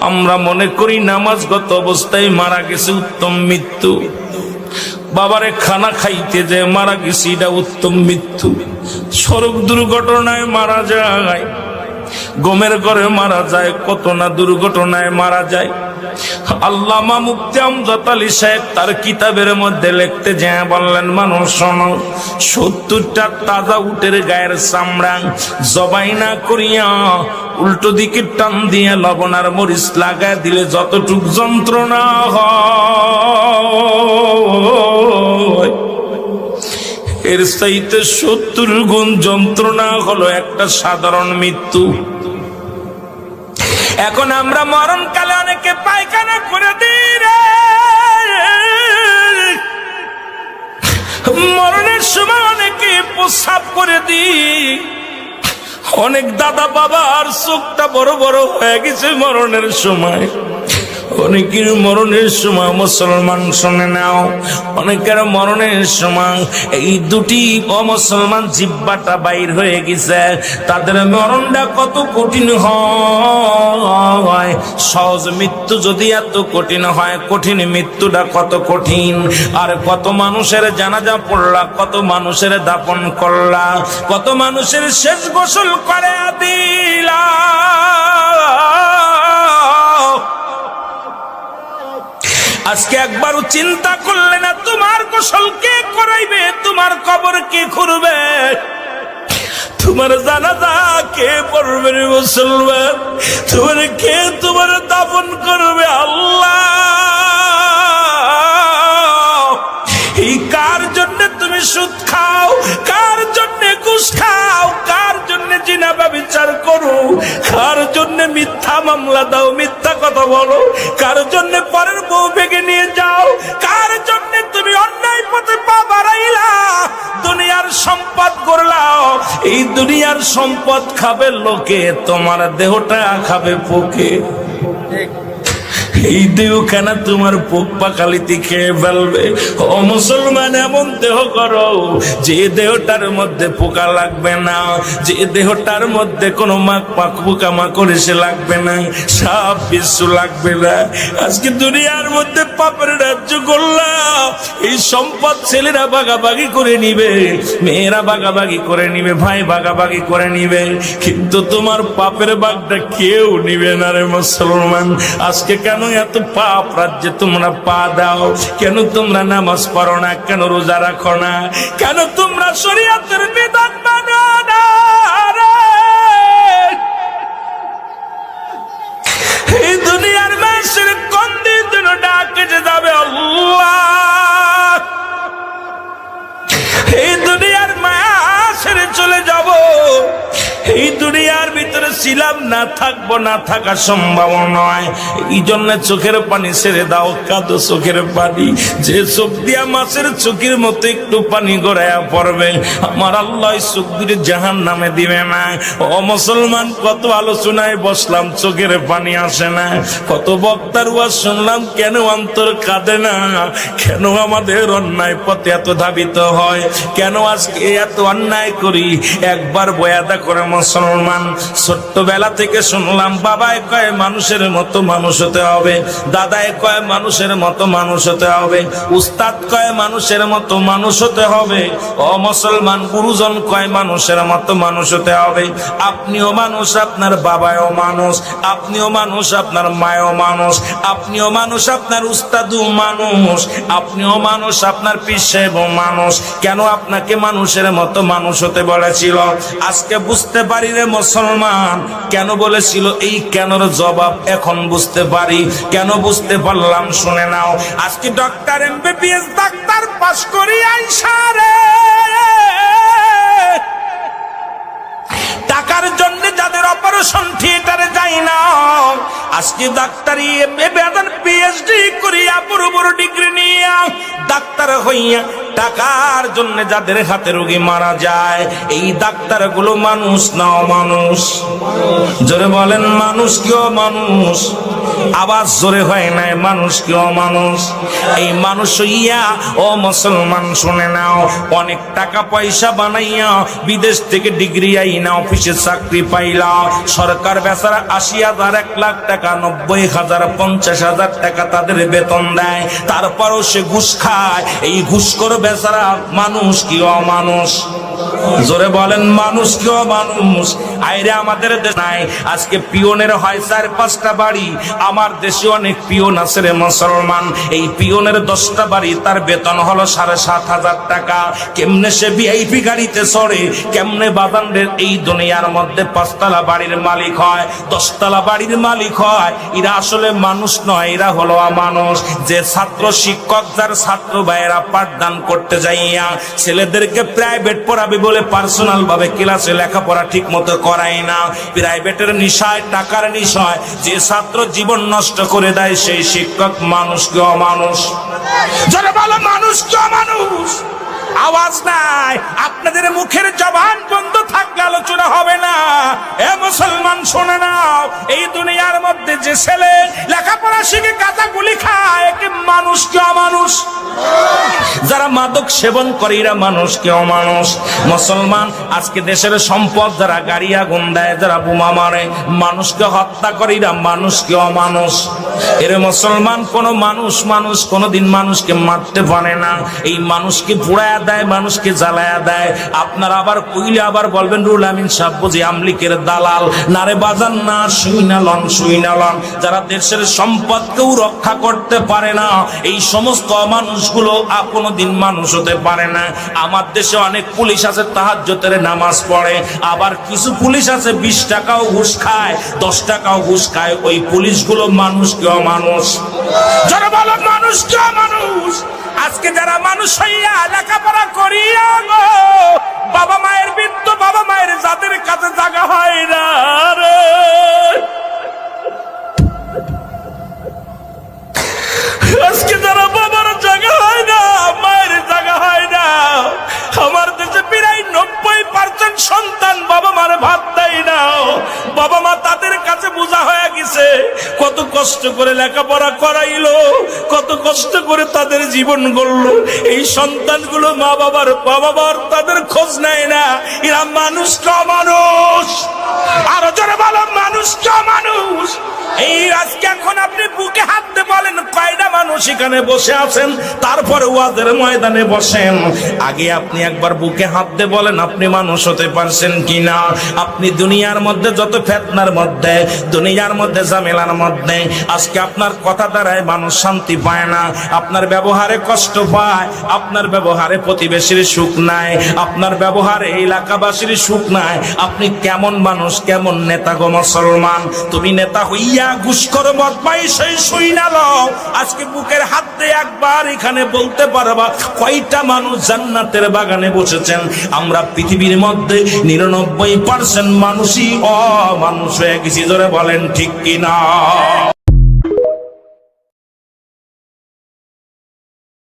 আমরা মনে করি নামাজগত অবস্থায় মারা গেছে উত্তম মৃত্যু, বাবারে খানা খাইতে যে মারা গেছে এটা উত্তম মৃত্যু। সড়ক দুর্ঘটনায় মারা যায়, গমের ঘরে মারা যায়, কত না দুর্ঘটনায় মারা যায়। আল্লামা মুফতি আমজাদ আলী সাহেব তার কিতাবের মধ্যে লিখতে যায় বললেন, মানুষ শোনো, 70টা তাজা উটের গায়ের চামড়া জবাই না করিয়া উল্টো দিকে টান দিয়ে লবণ আর মরিচ লাগায় দিলে যতটুক যন্ত্রণা হয়, এর চাইতে 70 গুণ যন্ত্রণা হলো একটা সাধারণ মৃত্যু। এখন আমরা মরণকালে অনেকে পায়খানা করে দিই রে, মরণের সময় অনেকে প্রস্রাব করে দিই। অনেক দাদা বাবার চোখটা বড় বড় হয়ে গেছে মরণের সময়। অনেকের মরণের সময়, মুসলমান শুনে নাও, অনেকের মরণের সময় এই দুটি অমুসলমান জিহ্বাটা বাইর হয়ে গেছে। তাদের মরণটা কত কঠিন হয়। সহজ মৃত্যু যদি এত কঠিন হয়, কঠিন মৃত্যুটা কত কঠিন। আর কত মানুষের জানাজা পড়লা, কত মানুষের দাফন করলা, কত মানুষের শেষ গোসল করে দিলা। আজকে একবারও চিন্তা করলে না তোমার গোসল কে করাইবে, তোমার কবর কে খুঁড়বে, তোমার জানাজা কে পড়বে রে মুসলমান, তোমার কে তোমার দাফন করবে? আল্লাহ, এই কার জন্য তুমি সুদ খাও, কার জন্য ঘুষ খাও, কার জন্য জিনা ব্যভিচার করো, কার জন্য মিথ্যা মামলা দাও, মিথ্যা কথা বলো, কার জন্য পরের বউ ভেঙে নিয়ে যাও, কার জন্য তুমি অন্যায় পথে পা বাড়াইলা, দুনিয়ার সম্পদ করলাও। এই দুনিয়ার সম্পদ খাবে লোকে, তোমার দেহটা খাবে পোকে। এই দেহ কেন তোমার পোক পাকালিতে খেয়ে ফেলবে? ও মুসলমান, এমন দেহ করো যে দেহটার মধ্যে পোকা লাগবে না, যে দেহটার মধ্যে কোনো পোকা মাকড় এসে লাগবে না, সাপ বিচ্ছু লাগবে না। আজকে দুনিয়ার মধ্যে পাপের রাজ্য করলাম, এই সম্পদ ছেলেরা ভাগাভাগি করে নিবে, মেয়েরা ভাগাভাগি করে নিবে, ভাই ভাগাভাগি করে নিবে, কিন্তু তোমার পাপের ভাগটা কেউ নিবে না রে মুসলমান। আজকে কেন এত পাপ রাজ্যে তোমরা পা দাও? কেন তোমরা নামাজ পড়ো না? কেন রোজা রাখো না? কেন তোমরা শরীয়তের বিধান মানো না? এই দুনিয়ার মানুষের কোন দিন ডাকে যাবে আল্লাহ, এই দুনিয়ার মায়া ছেড়ে চলে যাব। এই দুনিয়ার ভিতরে ছিলাম না, থাকবো না, থাকা সম্ভব নয়। এই জন্য চোখের পানি ছেড়ে দাও, কাঁদো চোখের পানি। যে চোখ দিয়া মাছের চোখের মতো একটু পানি গড়াইয়া পড়বে, আমার আল্লাহ চোখ দিয়ে জাহান নামে দিবে না। ও মুসলমান, কত আলোচনায় বসলাম, চোখের পানি আসে না। কত বক্তার ওয়াজ শুনলাম, কেন অন্তর কাঁদে না? কেন আমাদের অন্যায় পথে এত ধাবিত হয়? কেন আজকে এত অন্যায় করি? একবার বয়াদা করে মুসলমান, ছোট্টবেলা থেকে শুনলাম, বাবায় কয় মানুষের মতো মানুষ হতে হবে, দাদায় কয় মানুষের মতো মানুষ হতে হবে, উস্তাদ কয় মানুষের মতো মানুষ হতে হবে। ও মুসলমান, গুরুজন কয় মানুষের মতো মানুষ হতে হবে। আপনিও মানুষ, আপনার বাবাও মানুষ, আপনিও মানুষ, আপনার মায়ও মানুষ, আপনিও মানুষ, আপনার উস্তাদও মানুষ, আপনিও মানুষ, আপনার পীর সাহেবও মানুষ। কেন আপনাকে মানুষের মতো মানুষ হতে বলেছিল? আজকে বুঝতে পারি রে মুসলমান, কেন বলেছিল। এই কেনর জবাব এখন বুঝতে পারি। কেন বুঝতে পারলাম শুনে নাও। আজকে ডক্টর এমবিবিএস ডাক্তার পাস করি আইসা রে, টাকার জন্য যাদের অপারেশন থিয়েটারে যাই না, আজকে ডাক্তারি বেতন পিএইচডি করিয়া বড় বড় ডিগ্রি নিয়ে ডাক্তার হইয়া টাকার জন্য যাদের হাতে রোগী মারা যায়, এই ডাক্তার গুলো মানুষ না অমানুষ? জোরে বলেন, মানুষ কি অমানুষ? আওয়াজ জোরে হয় নাই, মানুষ কি অমানুষ? এই মানুষ হইয়া ও মুসলমান শুনে নাও, অনেক টাকা পয়সা বানাইয়া বিদেশ থেকে ডিগ্রি আইনা অফিসে চাকরি পাইলা, সরকার বেচারা 80,000 1 লাখ টাকা টাকা, 90,000, 50,000 টাকা তাদের বেতন দেয়, তারপরও সে ঘুষ খায়। এই ঘুষখোর বেচারা মানুষ কি অমানুষ? জোরে বলেন, মানুষ কি অমানুষ? আইরে আমাদের দেশ নাই, আজকে পিয়নের হয় 4-5টা বাড়ি। আমার দেশে অনেক পিয়ন আছে রে মুসলমান, এই পিয়নের 10টা বাড়ি, তার বেতন হলো 7,500 টাকা। কেমনে সে ভিআইপি গাড়িতে চড়ে, কেমনে বাজানদের এই দুনিয়ার মধ্যে 5তলা বাড়ির মালিক হয়, 10তলা বাড়ির মালিক হয়? এরা আসলে মানুষ নয়, এরা হলো অমানুষ। যে ছাত্র শিক্ষক, যার ছাত্র ভাইয়েরা পাঠদান করতে যাইয়া ছেলেদেরকে প্রাইভেট পড়াবে বলে পার্সোনাল ভাবে ক্লাসে লেখাপড়া ঠিক মতো করায় না, প্রাইভেটের নিশায়, টাকার নিশায় যে ছাত্র জীবন নষ্ট করে দেয়, সেই শিক্ষক মানুষ কি অমানুষ? যারা বলো মানুষ কি অমানুষ? আওয়াজ নাই, আপনাদের মুখের জবান বন্ধ থাকলে আলোচনা হবে না। এ মুসলমান শোনে নাও, এই দুনিয়ার মধ্যে যে ছেলে লেখাপড়া শিখে গাঁজা গুলি খায়, একে মানুষ কি অমানুষ? যারা মাদক সেবন করে, এরা মানুষ কি অমানুষ? মুসলমান, আজকে দেশের সম্পদ যারা গাড়ি আগুন দেয়, যারা বোমা মারে, মানুষকে হত্যা করে, এরা মানুষ কি অমানুষ? এর মুসলমান, কোন মানুষ কোনদিন মানুষকে মারতে পারে না। এই মানুষকে পুড়ায়া দেয়, মানুষকে জ্বালায়া দেয়। আপনারা আবার কইলে আবার বলবেন রুল আমিন সাহেব বুঝি আমলিকের দালাল। নারে বাজান না, শুইনালন। যারা দেশের সম্পদকেও রক্ষা করতে পারে না, এই সমস্ত মানুষগুলো কোনদিন মানুষ হতে পারে না। আমার দেশে অনেক পুলিশ আছে তাহাজ্জুদের নামাজ পড়ে, আবার কিছু পুলিশ আছে 20 টাকাও ঘুষ খায়, 10 টাকাও ঘুষ খায়। ওই পুলিশগুলো মানুষ কি অমানুষ? যারা বলো মানুষ কি অমানুষ? আজকে যারা মানুষ হইয়া লেখাপড়া করিয়া গো, বাবা মায়ের বৃদ্ধ বাবা মায়ের যাদের কাছে জায়গা হয় না রে, আজকে যারা বাবার জায়গা হয় না, মায়ের জায়গা হয় না, আমার দেশে প্রায় 90% সন্তান বাবা মার ভাত দেয় না। বাবা মা তাদের কাছে বোঝা হয়ে গেছে, কত কষ্ট করে লেখাপড়া করাইলো, কত কষ্ট করে তাদের জীবন গড়লো। এই সন্তানগুলো মা বাবার তাদের খোঁজ নেয় না। এরা মানুষ কা মানুষ? আরো জোরে বলো, মানুষ কা মানুষ? এই আজকে এখন আপনি বুকে হাত দিয়ে বলেন কয়টা মানুষ এখানে বসে আছেন, তারপরে ওয়াজের ময়দানে বসেন। আগে আপনি একবার বুকে হাত দিয়ে বলেন আপনি মানুষ হতে পারছেন কিনা। আপনি দুনিয়ার মধ্যে যত ফিতনার মধ্যে, দুনিয়ার মধ্যে ঝামেলার মধ্যে, আজকে আপনার কথা দ্বারায় মানুষ শান্তি পায় না, আপনার ব্যবহারে কষ্ট পায়, আপনার ব্যবহারে প্রতিবেশীর সুখ নাই, আপনার ব্যবহারে এলাকাবাসীর সুখ নাই। আপনি কেমন মানুষ, কেমন নেতা গো মুসলমান? তুমি নেতা হইয়া ঘুষখোর বদমাইশ সেই শুই না লও, আজকে বুকের হাত দিয়ে একবার এখানে বলতে পারবা কয়টা মানুষ জান্নাতের বাগানে বসেছেন? আমরা পৃথিবীর মধ্যে 99% মানুষই অমানুষ হয়ে গেছি। জোরে বলেন ঠিক কিনা?